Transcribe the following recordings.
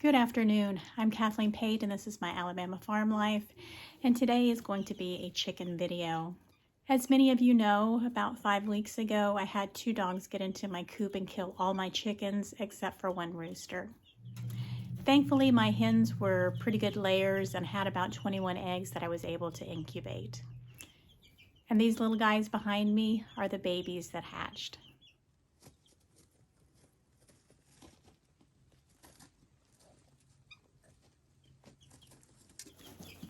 Good afternoon. I'm Kathleen Pate and this is my Alabama farm life, and today is going to be a chicken video. As many of you know, about 5 weeks ago I had 2 dogs get into my coop and kill all my chickens except for 1 rooster. Thankfully my hens were pretty good layers and had about 21 eggs that I was able to incubate. And these little guys behind me are the babies that hatched.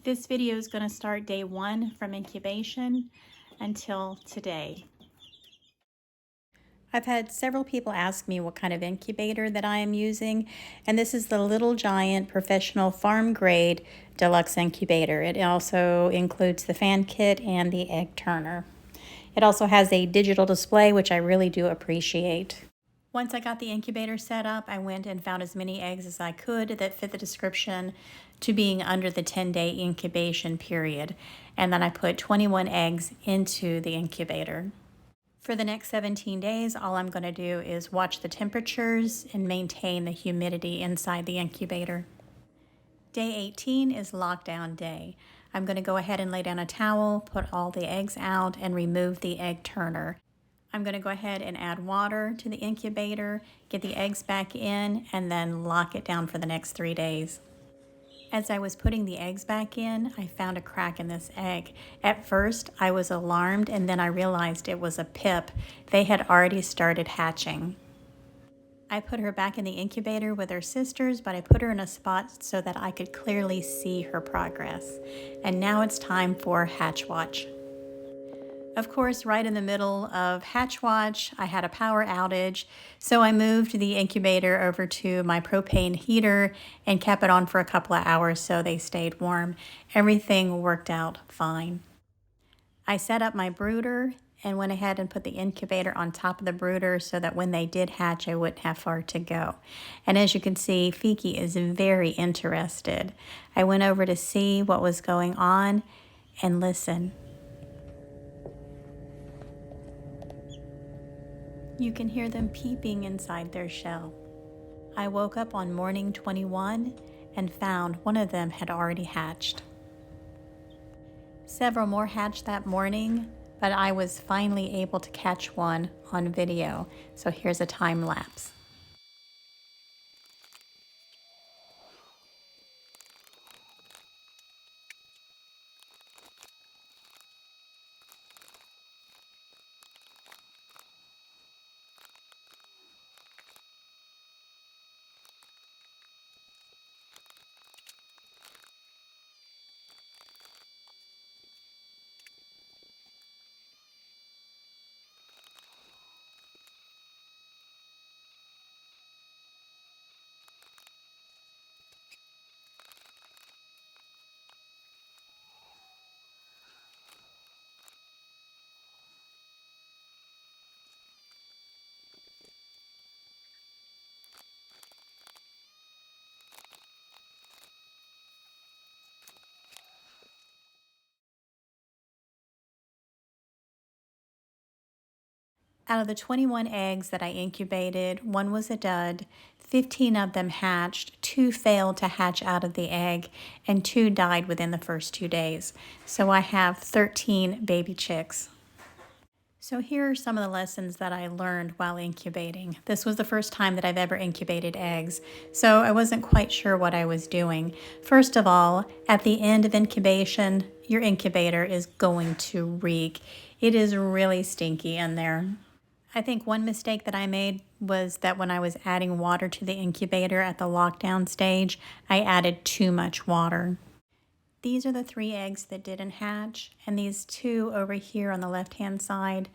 This video is going to start day 1 from incubation until today. I've had several people ask me what kind of incubator that I am using, and this is the Little Giant Professional Farm Grade Deluxe Incubator. It also includes the fan kit and the egg turner. It also has a digital display, which I really do appreciate. Once I got the incubator set up, I went and found as many eggs as I could that fit the description to being under the 10-day incubation period. And then I put 21 eggs into the incubator. For the next 17 days, all I'm going to do is watch the temperatures and maintain the humidity inside the incubator. Day 18 is lockdown day. I'm going to go ahead and lay down a towel, put all the eggs out, and remove the egg turner. I'm going to go ahead and add water to the incubator, get the eggs back in, and then lock it down for the next 3 days. As I was putting the eggs back in, I found a crack in this egg. At first, I was alarmed, and then I realized it was a pip. They had already started hatching. I put her back in the incubator with her sisters, but I put her in a spot so that I could clearly see her progress. And now it's time for Hatchwatch. Of course, right in the middle of Hatchwatch, I had a power outage, so I moved the incubator over to my propane heater and kept it on for a couple of hours so they stayed warm. Everything worked out fine. I set up my brooder and went ahead and put the incubator on top of the brooder so that when they did hatch, I wouldn't have far to go. And as you can see, Fiki is very interested. I went over to see what was going on and listen. You can hear them peeping inside their shell. I woke up on morning 21 and found one of them had already hatched. Several more hatched that morning, but I was finally able to catch one on video. So here's a time lapse. Out of the 21 eggs that I incubated, 1 was a dud, 15 of them hatched, 2 failed to hatch out of the egg, and 2 died within the first 2 days. So I have 13 baby chicks. So here are some of the lessons that I learned while incubating. This was the first time that I've ever incubated eggs, so I wasn't quite sure what I was doing. First of all, at the end of incubation, your incubator is going to reek. It is really stinky in there. I think one mistake that I made was that when I was adding water to the incubator at the lockdown stage, I added too much water. These are the 3 eggs that didn't hatch, and these 2 over here on the left-hand side,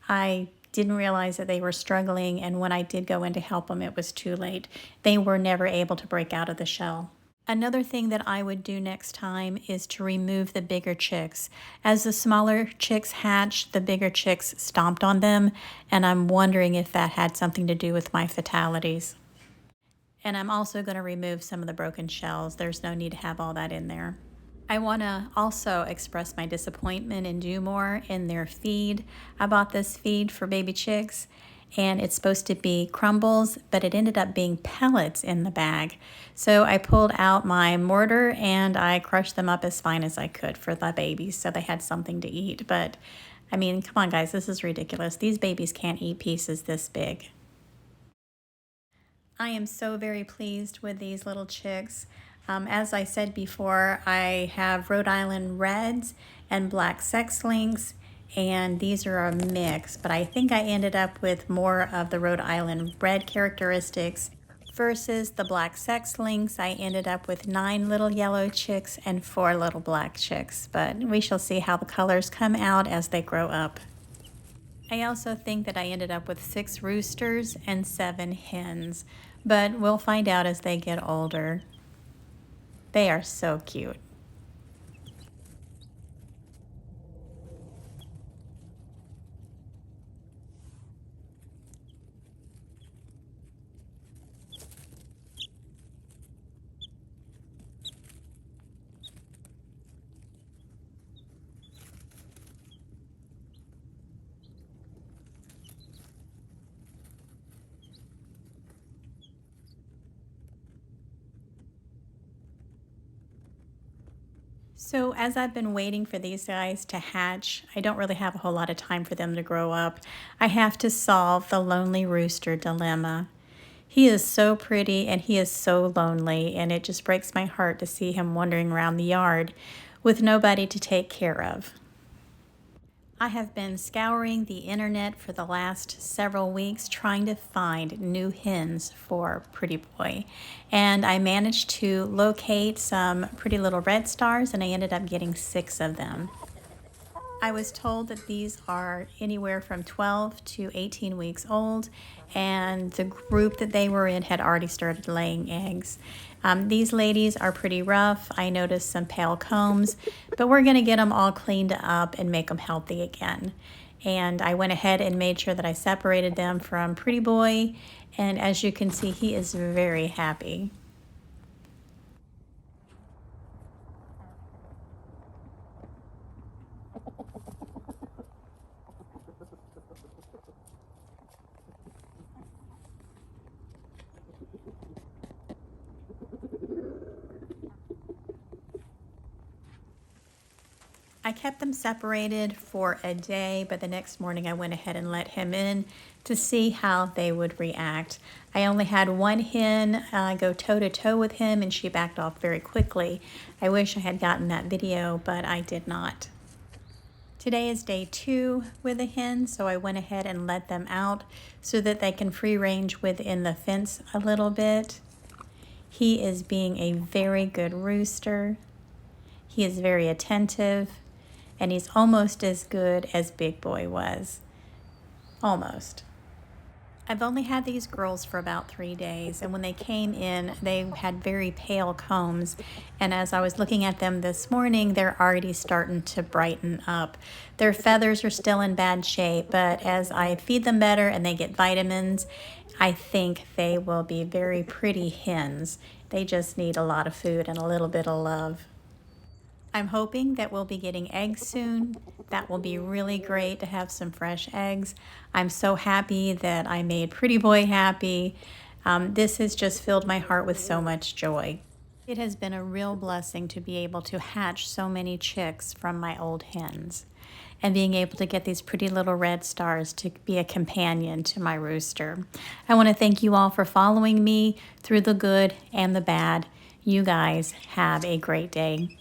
I didn't realize that they were struggling, and when I did go in to help them, it was too late. They were never able to break out of the shell. Another thing that I would do next time is to remove the bigger chicks. As the smaller chicks hatched, the bigger chicks stomped on them, and I'm wondering if that had something to do with my fatalities. And I'm also going to remove some of the broken shells. There's no need to have all that in there. I want to also express my disappointment in Do More in their feed. I bought this feed for baby chicks and it's supposed to be crumbles, but it ended up being pellets in the bag. So I pulled out my mortar and I crushed them up as fine as I could for the babies so they had something to eat. But I mean, come on guys, this is ridiculous. These babies can't eat pieces this big. I am so very pleased with these little chicks. As I said before, I have Rhode Island Reds and Black Sex Links, and these are a mix, but I think I ended up with more of the Rhode Island Red characteristics versus the Black Sex Links. I ended up with 9 little yellow chicks and 4 little black chicks, but we shall see how the colors come out as they grow up. I also think that I ended up with 6 roosters and 7 hens, but we'll find out as they get older. They are so cute. So as I've been waiting for these guys to hatch, I don't really have a whole lot of time for them to grow up. I have to solve the lonely rooster dilemma. He is so pretty and he is so lonely, and it just breaks my heart to see him wandering around the yard with nobody to take care of. I have been scouring the internet for the last several weeks trying to find new hens for Pretty Boy. And I managed to locate some pretty little red stars, and I ended up getting 6 of them. I was told that these are anywhere from 12 to 18 weeks old, and the group that they were in had already started laying eggs. These ladies are pretty rough. I noticed some pale combs, but we're going to get them all cleaned up and make them healthy again. And I went ahead and made sure that I separated them from Pretty Boy, and as you can see, he is very happy. I kept them separated for a day, but the next morning I went ahead and let him in to see how they would react. I only had one hen go toe-to-toe with him, and she backed off very quickly. I wish I had gotten that video, but I did not. Today is day 2 with the hens, so I went ahead and let them out so that they can free range within the fence a little bit. He is being a very good rooster. He is very attentive, and he's almost as good as Big Boy was. Almost. I've only had these girls for about 3 days, and when they came in, they had very pale combs, and as I was looking at them this morning, they're already starting to brighten up. Their feathers are still in bad shape, but as I feed them better and they get vitamins, I think they will be very pretty hens. They just need a lot of food and a little bit of love. I'm hoping that we'll be getting eggs soon. That will be really great to have some fresh eggs. I'm so happy that I made Pretty Boy happy. This has just filled my heart with so much joy. It has been a real blessing to be able to hatch so many chicks from my old hens, and being able to get these pretty little red stars to be a companion to my rooster. I want to thank you all for following me through the good and the bad. You guys have a great day.